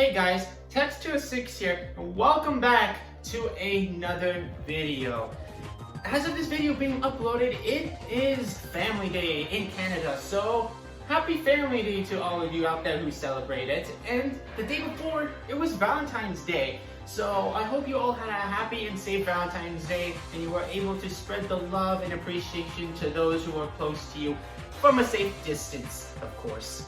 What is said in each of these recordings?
Hey guys, Text206 here, and welcome back to another video. As of this video being uploaded, it is Family Day in Canada, so happy Family Day to all of you out there who celebrate it. And the day before, it was Valentine's Day, so I hope you all had a happy and safe Valentine's Day, and you were able to spread the love and appreciation to those who are close to you from a safe distance, of course.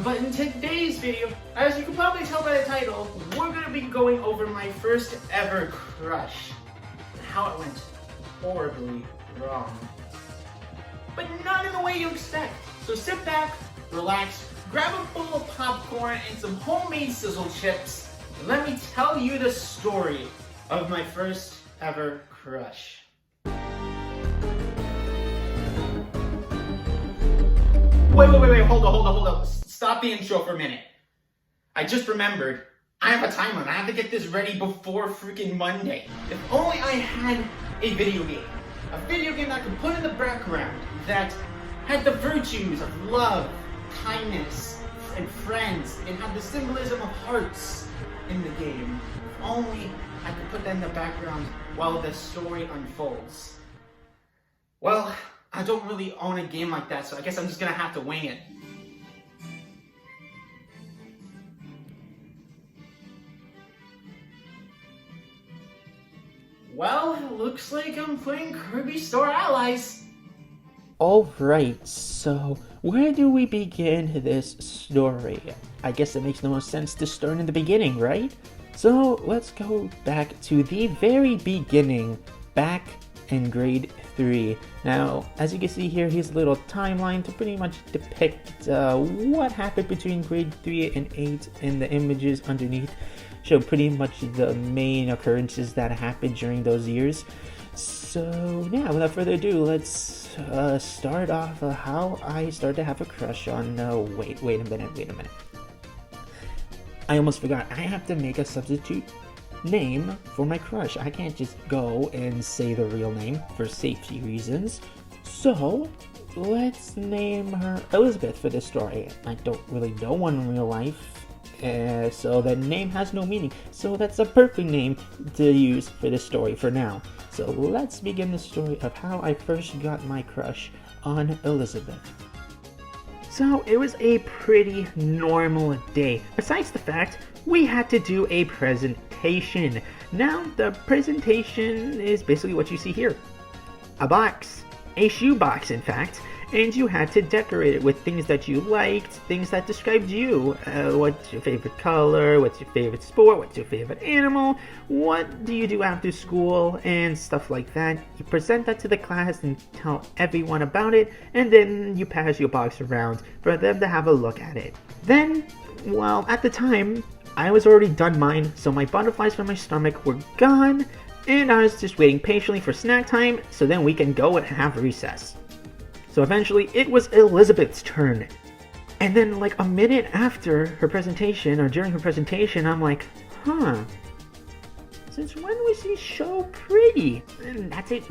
But in today's video, as you can probably tell by the title, we're going to be going over my first ever crush and how it went horribly wrong. But not in the way you expect. So sit back, relax, grab a bowl of popcorn and some homemade sizzle chips, and let me tell you the story of my first ever crush. Wait, hold on. Stop the intro for a minute. I just remembered, I have a timer and I have to get this ready before freaking Monday. If only I had a video game that I could put in the background that had the virtues of love, kindness, and friends, and had the symbolism of hearts in the game. If only I could put that in the background while the story unfolds. Well, I don't really own a game like that, so I guess I'm just gonna have to wing it. Well, it looks like I'm playing Kirby Store Allies. Alright, so where do we begin this story? I guess it makes the most sense to start in the beginning, right? So let's go back to the very beginning, back in grade 3. Now, as you can see here, here's a little timeline to pretty much depict what happened between grade 3 and 8, and the images underneath show pretty much the main occurrences that happened during those years. So yeah, without further ado, let's start off how I started to have a crush on, wait a minute. I almost forgot, I have to make a substitute name for my crush. I can't just go and say the real name for safety reasons. So let's name her Elizabeth for this story. I don't really know one in real life, so that name has no meaning. So that's a perfect name to use for this story for now. So let's begin the story of how I first got my crush on Elizabeth. So it was a pretty normal day, besides the fact we had to do a presentation. Now, the presentation is basically what you see here. A box. A shoe box, in fact. And you had to decorate it with things that you liked, things that described you. What's your favorite color? What's your favorite sport? What's your favorite animal? What do you do after school? And stuff like that. You present that to the class and tell everyone about it, and then you pass your box around for them to have a look at it. Then, well, at the time, I was already done mine, so my butterflies from my stomach were gone, and I was just waiting patiently for snack time, so then we can go and have recess. So eventually, it was Elizabeth's turn. And then like a minute after her presentation, or during her presentation, I'm like, since when was she so pretty? And that's it.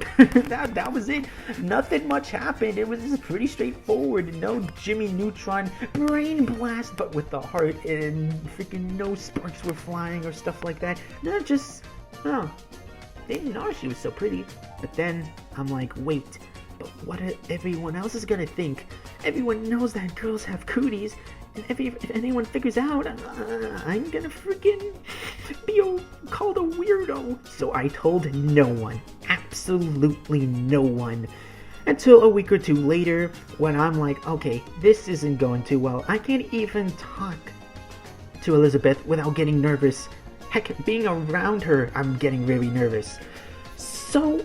that was it. Nothing much happened. It was just pretty straightforward. No Jimmy Neutron brain blast, but with the heart, and freaking no sparks were flying or stuff like that. No, just, didn't know she was so pretty. But then I'm like, wait. But what everyone else is gonna think? Everyone knows that girls have cooties, and if anyone figures out, I'm gonna freaking be called a weirdo. So I told no one, absolutely no one. Until a week or two later, when I'm like, okay, this isn't going too well. I can't even talk to Elizabeth without getting nervous. Heck, being around her, I'm getting really nervous. So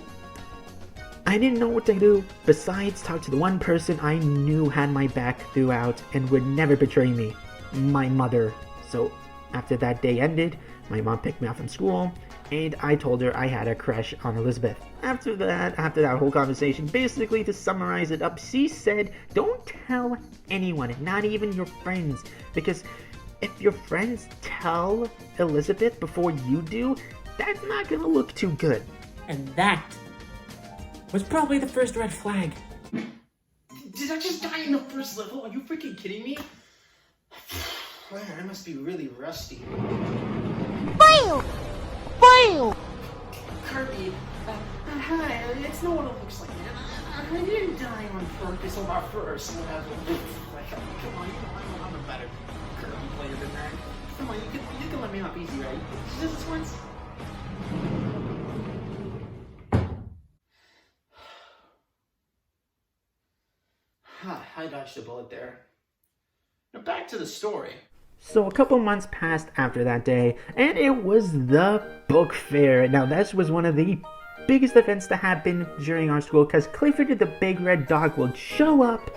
I didn't know what to do besides talk to the one person I knew had my back throughout and would never betray me, my mother. So after that day ended, my mom picked me up from school, and I told her I had a crush on Elizabeth. After that whole conversation, basically to summarize it up, she said, don't tell anyone, not even your friends, because if your friends tell Elizabeth before you do, that's not gonna look too good. And that was probably the first red flag. Did I just die in the first level? Are you freaking kidding me? Man, I must be really rusty. Fail! Fail! Kirby, hi, it's not what it looks like, man. I didn't die on purpose on our first level. Come on, I'm a better Kirby player than that. Come on, you can let me off easy, right? Just this once. I dodged a bullet there. Now back to the story. So a couple months passed after that day, and it was the book fair. Now this was one of the biggest events to happen during our school, because Clifford the Big Red Dog would show up,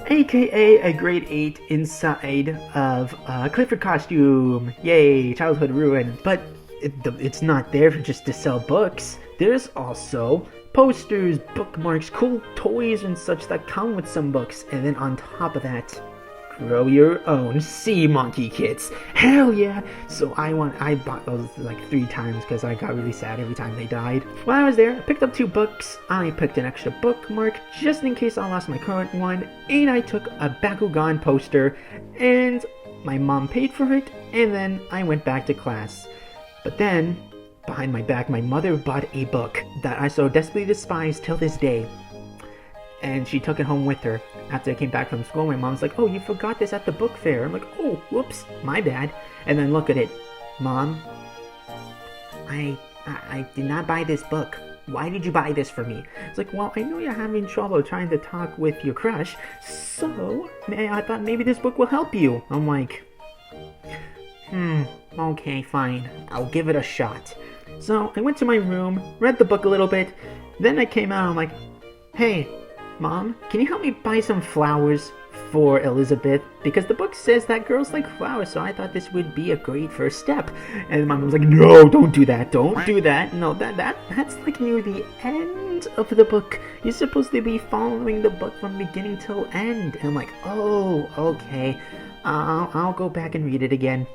aka a grade 8 inside of a Clifford costume. Yay, childhood ruin. But it's not there just to sell books. There's also posters, bookmarks, cool toys and such that come with some books. And then on top of that, grow your own sea monkey kits. Hell yeah! So I bought those like 3 times because I got really sad every time they died. While I was there, I picked up 2 books. I picked an extra bookmark just in case I lost my current one. And I took a Bakugan poster, and my mom paid for it, and then I went back to class. But then, behind my back, my mother bought a book that I so desperately despise till this day. And she took it home with her. After I came back from school, my mom's like, "Oh, you forgot this at the book fair." I'm like, "Oh, whoops, my bad." And then look at it. "Mom, I did not buy this book. Why did you buy this for me?" It's like, "Well, I know you're having trouble trying to talk with your crush, so I thought maybe this book will help you." I'm like, okay, fine. I'll give it a shot. So I went to my room, read the book a little bit, then I came out and I'm like, "Hey, Mom, can you help me buy some flowers for Elizabeth? Because the book says that girls like flowers, so I thought this would be a great first step." And my mom was like, "No, don't do that. Don't do that. No, that's like near the end of the book. You're supposed to be following the book from beginning till end." And I'm like, "Oh, okay. I'll go back and read it again."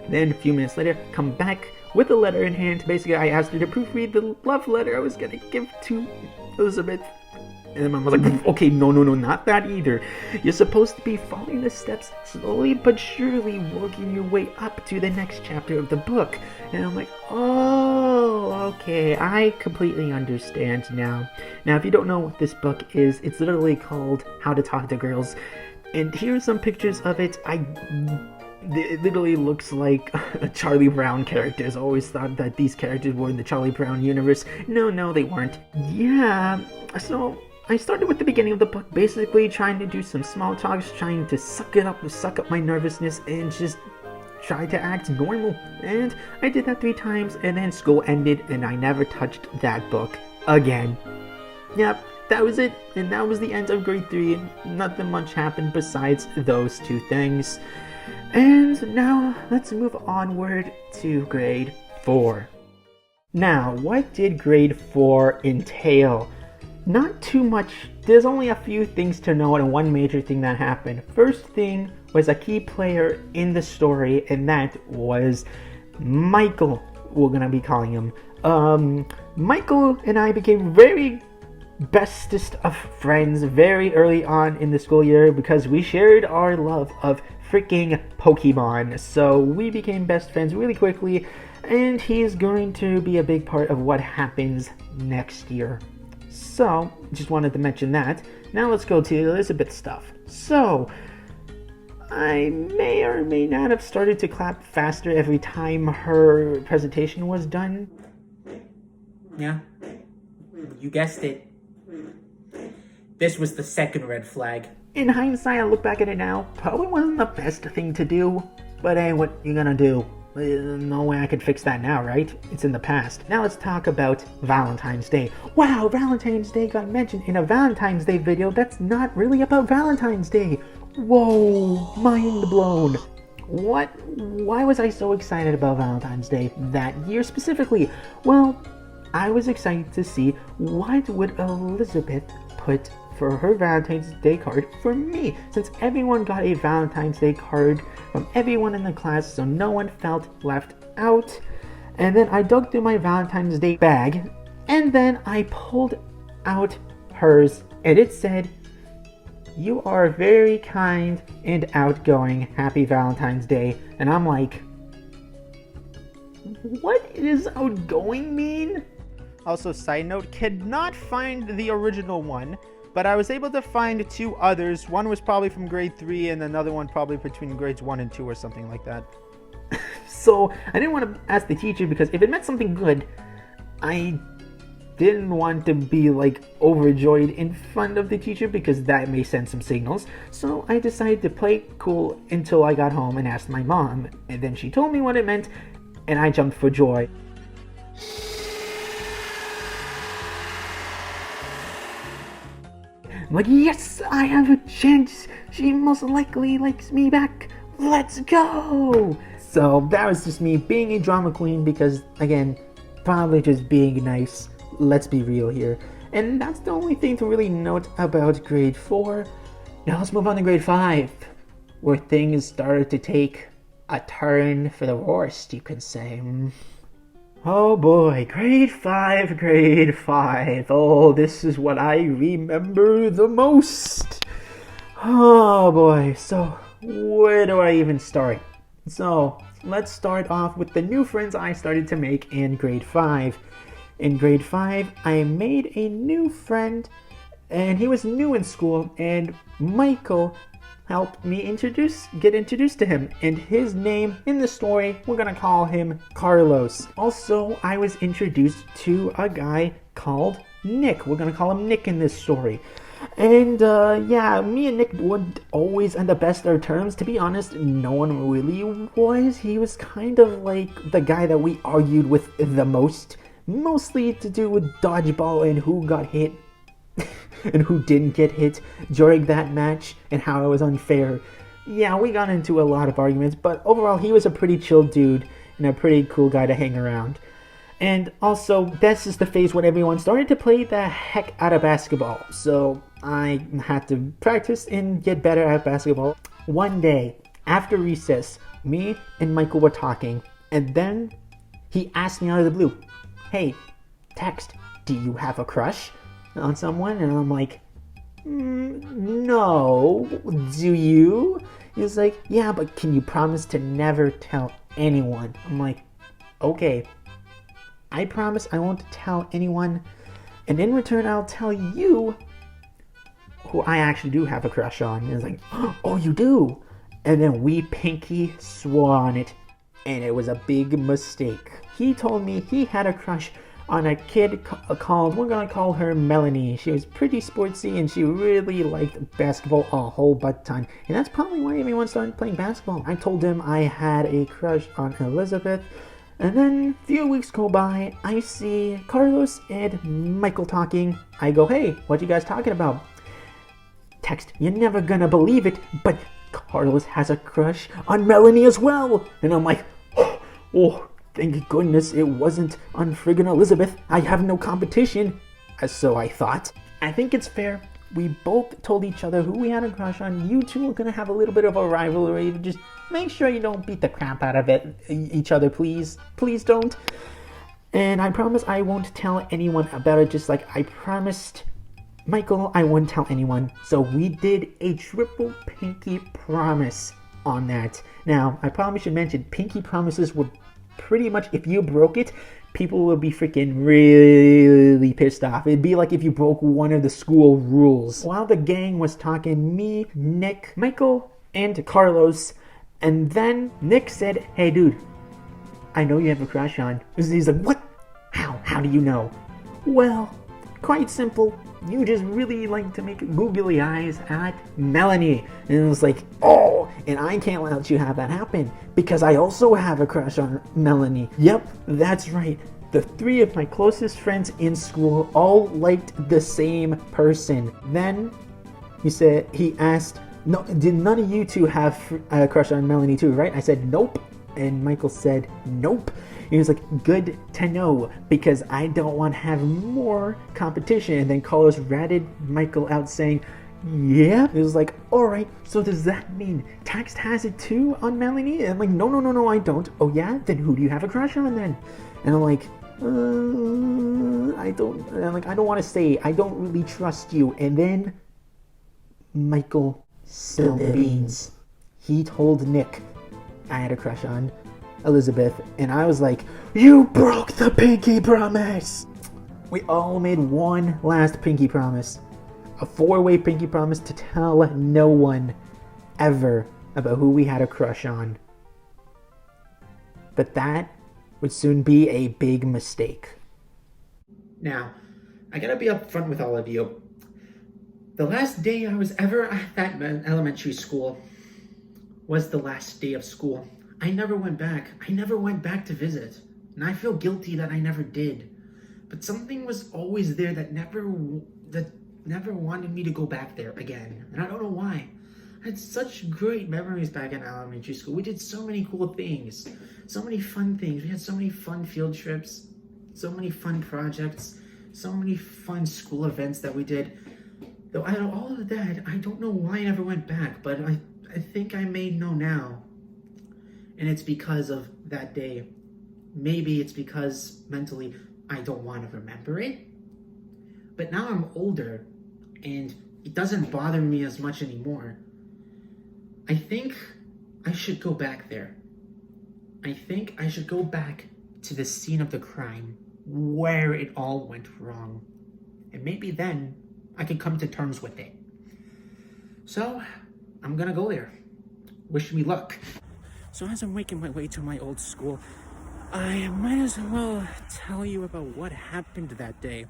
Then a few minutes later, come back with a letter in hand. Basically, I asked her to proofread the love letter I was gonna give to Elizabeth. And then Mom was like, "Okay, no, not that either. You're supposed to be following the steps slowly but surely, working your way up to the next chapter of the book." And I'm like, "Oh, okay, I completely understand now." Now, if you don't know what this book is, it's literally called How to Talk to Girls. And here are some pictures of it. It literally looks like a Charlie Brown characters. I always thought that these characters were in the Charlie Brown universe. No, they weren't. Yeah, so I started with the beginning of the book, basically trying to do some small talks, trying to suck up my nervousness, and just try to act normal. And I did that 3 times, and then school ended, and I never touched that book again. Yep, that was it, and that was the end of grade 3, and nothing much happened besides those 2 things. And now, let's move onward to grade 4. Now, what did grade 4 entail? Not too much. There's only a few things to note and one major thing that happened. First thing was a key player in the story, and that was Michael. We're gonna be calling him. Michael and I became very bestest of friends very early on in the school year because we shared our love of freaking Pokemon. So we became best friends really quickly, and he's going to be a big part of what happens next year. So, just wanted to mention that. Now let's go to Elizabeth stuff. So, I may or may not have started to clap faster every time her presentation was done. Yeah, you guessed it. This was the second red flag. In hindsight, I look back at it now, probably wasn't the best thing to do, but hey, what you gonna do? No way I could fix that now, right? It's in the past. Now let's talk about Valentine's Day. Wow, Valentine's Day got mentioned in a Valentine's Day video that's not really about Valentine's Day. Whoa, mind blown. What? Why was I so excited about Valentine's Day that year specifically? Well, I was excited to see what would Elizabeth put for her Valentine's Day card for me, since everyone got a Valentine's Day card from everyone in the class, so no one felt left out. And then I dug through my Valentine's Day bag, and then I pulled out hers, and it said, you are very kind and outgoing. Happy Valentine's Day. And I'm like, what does outgoing mean? Also, side note, could not find the original one, but I was able to find two others. One was probably from grade 3 and another one probably between grades 1 and 2 or something like that. So I didn't want to ask the teacher because if it meant something good, I didn't want to be like overjoyed in front of the teacher because that may send some signals. So I decided to play cool until I got home and asked my mom, and then she told me what it meant and I jumped for joy. I'm like, yes, I have a chance. She most likely likes me back. Let's go. So that was just me being a drama queen because, again, probably just being nice. Let's be real here. And that's the only thing to really note about grade 4. Now let's move on to grade 5, where things started to take a turn for the worst, you could say. Oh boy, grade 5, grade 5. Oh, this is what I remember the most. Oh boy, so where do I even start? So let's start off with the new friends I started to make in grade 5. In grade 5, I made a new friend, and he was new in school, and Michael helped me get introduced to him, and his name in the story, we're gonna call him Carlos. Also, I was introduced to a guy called Nick. We're gonna call him Nick in this story. And yeah, me and Nick weren't always on the best of terms. To be honest, no one really was. He was kind of like the guy that we argued with the most. Mostly to do with dodgeball and who got hit and who didn't get hit during that match and how it was unfair. Yeah, we got into a lot of arguments, but overall he was a pretty chill dude and a pretty cool guy to hang around. And also, this is the phase when everyone started to play the heck out of basketball. So I had to practice and get better at basketball. One day, after recess, me and Michael were talking, and then he asked me out of the blue, "Hey, Text, do you have a crush on someone?" And I'm like, no, do you? He's like, "Yeah, but can you promise to never tell anyone?" I'm like, okay, I promise I won't tell anyone, and in return I'll tell you who I actually do have a crush on. And he's like, "Oh, you do?" And then we pinky swore on it, and it was a big mistake. He told me he had a crush on a kid called, we're gonna call her Melanie. She was pretty sportsy and she really liked basketball a whole butt ton. And that's probably why everyone started playing basketball. I told him I had a crush on Elizabeth. And then a few weeks go by, I see Carlos and Michael talking. I go, "Hey, what you guys talking about?" Text, "You're never gonna believe it, but Carlos has a crush on Melanie as well." And I'm like, oh, thank goodness it wasn't on friggin' Elizabeth. I have no competition. So I thought. I think it's fair. We both told each other who we had a crush on. You two are gonna have a little bit of a rivalry. Just make sure you don't beat the crap out of each other, please. Please don't. And I promise I won't tell anyone about it, just like I promised Michael I wouldn't tell anyone. So we did a triple pinky promise on that. Now, I probably should mention, pinky promises were pretty much, if you broke it, people would be freaking really pissed off. It'd be like if you broke one of the school rules. While the gang was talking, me, Nick, Michael, and Carlos, and then Nick said, "Hey dude, I know you have a crush on." He's like, "What? How do you know?" "Well, quite simple. You just really like to make googly eyes at Melanie." And it was like, oh, and I can't let you have that happen because I also have a crush on Melanie. Yep, that's right. The 3 of my closest friends in school all liked the same person. Then he asked, "No, did none of you two have a crush on Melanie too, right?" I said, "Nope." And Michael said, "Nope." He was like, "Good to know, because I don't want to have more competition." And then Carlos ratted Michael out saying, "Yeah." It was like, alright, so does that mean Text has it too on Melanie? And I'm like, no, I don't. "Oh yeah? Then who do you have a crush on then?" And I'm like, I don't want to say, I don't really trust you. And then Michael spilled the beans. He told Nick I had a crush on Elizabeth, and I was like, you broke the pinky promise! We all made one last pinky promise. A 4-way pinky promise to tell no one ever about who we had a crush on. But that would soon be a big mistake. Now, I gotta be upfront with all of you. The last day I was ever at that elementary school was the last day of school. I never went back. I never went back to visit. And I feel guilty that I never did. But something was always there that never wanted me to go back there again. And I don't know why. I had such great memories back in elementary school. We did so many cool things. So many fun things. We had so many fun field trips. So many fun projects. So many fun school events that we did. Though out of all of that, I don't know why I never went back. But I think I may know now. And it's because of that day. Maybe it's because mentally I don't want to remember it. But now I'm older and it doesn't bother me as much anymore. I think I should go back there. I think I should go back to the scene of the crime where it all went wrong. And maybe then I could come to terms with it. So I'm gonna go there. Wish me luck. So as I'm making my way to my old school, I might as well tell you about what happened that day.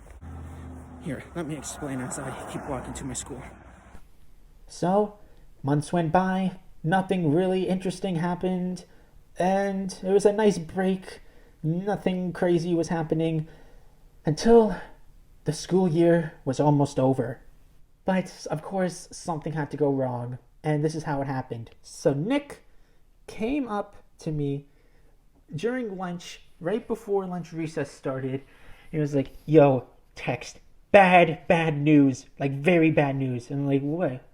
Here, let me explain as I keep walking to my school. So, months went by, nothing really interesting happened, and it was a nice break. Nothing crazy was happening until the school year was almost over. But, of course, something had to go wrong, and this is how it happened. So Nick came up to me during lunch, right before lunch recess started. He was like, yo, text. Bad news. Like, very bad news. And I'm like,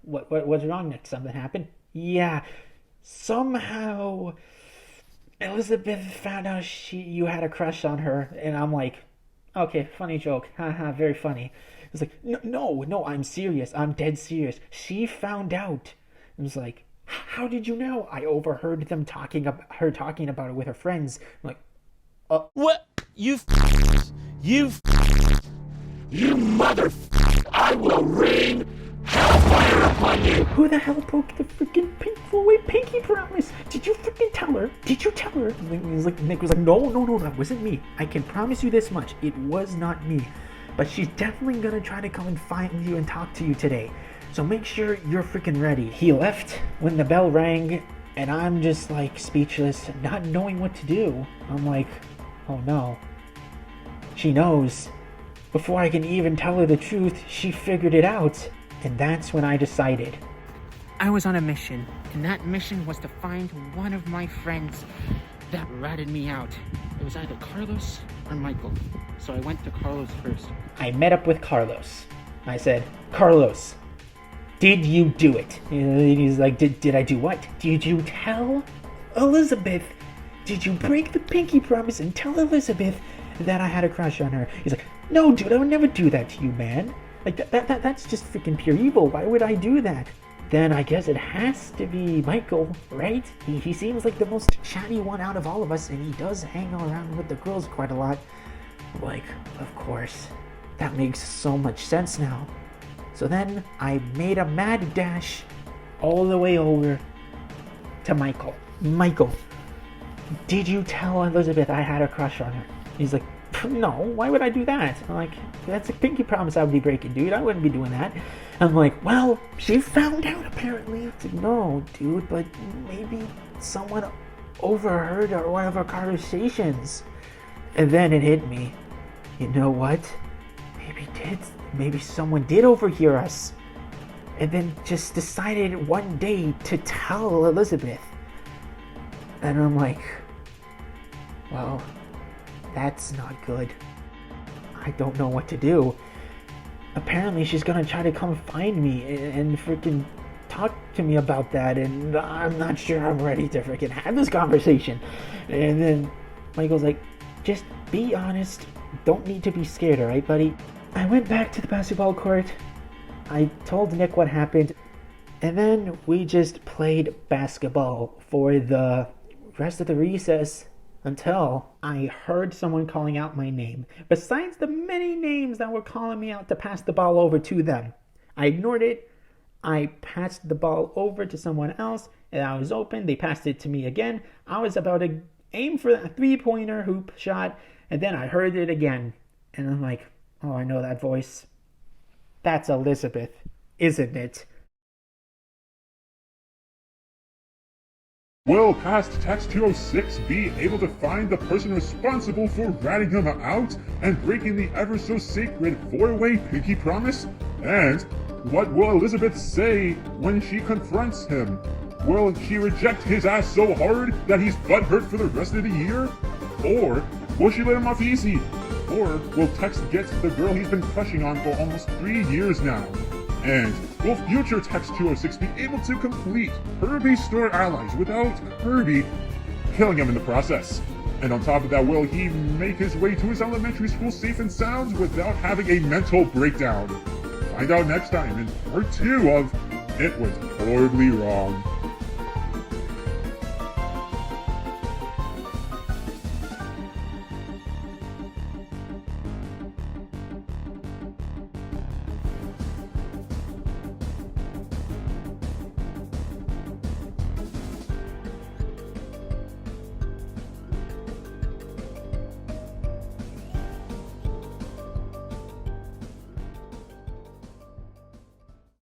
what's wrong, Nick? Something happened? Yeah. Somehow Elizabeth found out you had a crush on her. And I'm like, okay, funny joke. Haha, very funny. It's like, no, I'm serious. I'm dead serious. She found out. I was like, how did you know? I overheard them talking about it with her friends. I'm like, what? You mother! I will rain hellfire upon you! who the hell broke the freaking pink 4-way pinky promise? Did you freaking tell her? Did you tell her? Nick was like, no, that wasn't me. I can promise you this much. It was not me. But she's definitely gonna try to come and find you and talk to you today. So make sure you're freaking ready. He left when the bell rang, and I'm just like speechless, not knowing what to do. I'm like, oh no. She knows. Before I can even tell her the truth, she figured it out. And that's when I decided. I was on a mission, and that mission was to find one of my friends that ratted me out. It was either Carlos or Michael. So I went to Carlos first. I met up with Carlos. I said, Carlos, did you do it? He's like, did I do what? Did you tell Elizabeth? Did you break the pinky promise and tell Elizabeth that I had a crush on her? He's like, no, dude, I would never do that to you, man. Like, that's just freaking pure evil. Why would I do that? Then I guess it has to be Michael, right? He seems like the most chatty one out of all of us, and he does hang around with the girls quite a lot. Like, of course. That makes so much sense now. So then I made a mad dash all the way over to Michael. Michael, did you tell Elizabeth I had a crush on her? He's like, no, why would I do that? I'm like, that's a pinky promise I would be breaking, dude. I wouldn't be doing that. I'm like, well, she found out apparently. It's like, no, dude, but maybe someone overheard one of our conversations. And then it hit me. You know what? Maybe someone did overhear us. And then just decided one day to tell Elizabeth. And I'm like, well, that's not good. I don't know what to do. Apparently she's gonna try to come find me and freaking talk to me about that, and I'm not sure I'm ready to freaking have this conversation. And then Michael's like, just be honest. Don't need to be scared, alright, buddy? I went back to the basketball court. I told Nick what happened. And then we just played basketball for the rest of the recess until I heard someone calling out my name. Besides the many names that were calling me out to pass the ball over to them, I ignored it. I passed the ball over to someone else, and I was open. They passed it to me again. I was about to aim for a three-pointer hoop shot, and then I heard it again. And I'm like, oh, I know that voice. That's Elizabeth, isn't it? Will past text 206 be able to find the person responsible for ratting him out and breaking the ever-so-sacred four-way pinky promise? And what will Elizabeth say when she confronts him? Will she reject his ass so hard that he's butthurt for the rest of the year? Or will she let him off easy? Or will Text get the girl he's been crushing on for almost 3 years now? And will future Text 206 be able to complete Kirby's store allies without Kirby killing him in the process? And on top of that, will he make his way to his elementary school safe and sound without having a mental breakdown? Find out next time in part 2 of It Was Horribly Wrong.